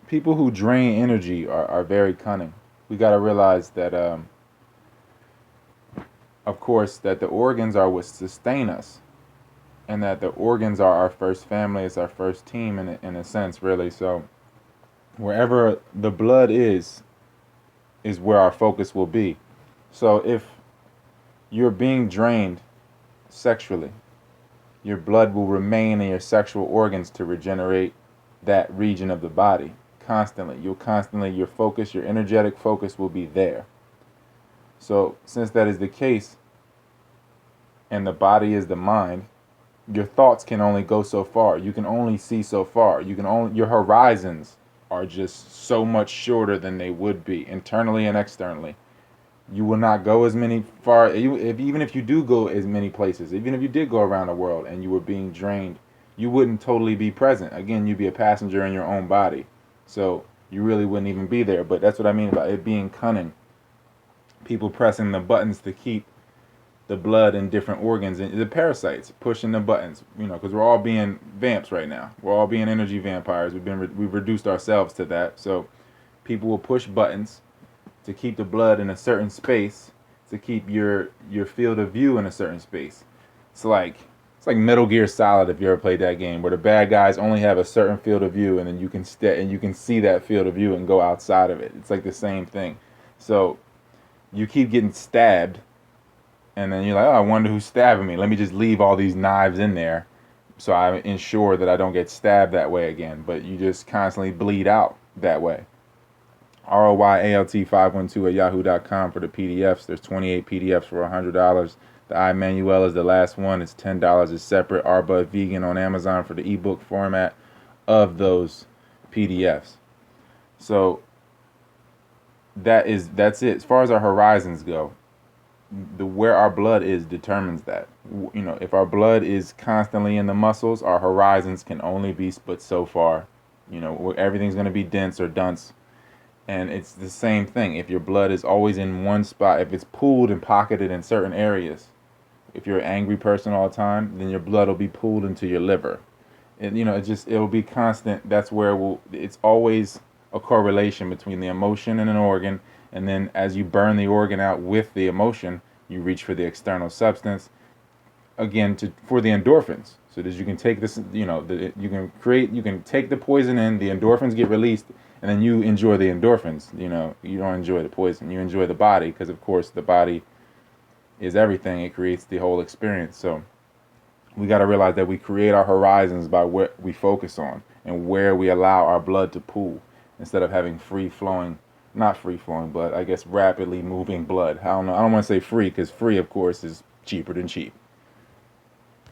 people who drain energy are very cunning. We got to realize that, of course, that the organs are what sustain us, and that the organs are our first family, it's our first team in a sense, really. So wherever the blood is where our focus will be. So if you're being drained sexually, your blood will remain in your sexual organs to regenerate that region of the body constantly. You'll constantly, your focus, your energetic focus will be there. So, since that is the case, and the body is the mind, your thoughts can only go so far. You can only see so far. Your horizons are just so much shorter than they would be internally and externally. You will not go as many far. Even if you do go as many places, even if you did go around the world and you were being drained, you wouldn't totally be present. Again, you'd be a passenger in your own body, so you really wouldn't even be there. But that's what I mean about it being cunning. People pressing the buttons to keep the blood in different organs, and the parasites pushing the buttons. Because we're all being vamps right now. We're all being energy vampires. We've reduced ourselves to that. So people will push buttons to keep the blood in a certain space, to keep your field of view in a certain space. It's like it's like Metal Gear Solid if you ever played that game, where the bad guys only have a certain field of view, and then you can see that field of view and go outside of it. It's like the same thing. So you keep getting stabbed, and then you're like, oh, I wonder who's stabbing me. Let me just leave all these knives in there, so I ensure that I don't get stabbed that way again. But you just constantly bleed out that way. ROYALT512 at yahoo.com for the PDFs. There's 28 PDFs for $100. The iManuel is the last one. It's $10. It's separate. Arba Vegan on Amazon for the ebook format of those PDFs. So that's it. As far as our horizons go, the where our blood is determines that. If our blood is constantly in the muscles, our horizons can only be but so far. Everything's going to be dense or dunce. And it's the same thing. If your blood is always in one spot, if it's pooled and pocketed in certain areas, if you're an angry person all the time, then your blood will be pooled into your liver. And it'll be constant. That's where it's always a correlation between the emotion and an organ. And then as you burn the organ out with the emotion, you reach for the external substance again for the endorphins, so that you can take this, you can take the poison in, the endorphins get released, and then you enjoy the endorphins. You don't enjoy the poison, you enjoy the body, because of course the body is everything. It creates the whole experience. So we got to realize that we create our horizons by what we focus on and where we allow our blood to pool, instead of having free flowing, not free flowing, but I guess rapidly moving blood. I don't know, I don't want to say free, because free of course is cheaper than cheap.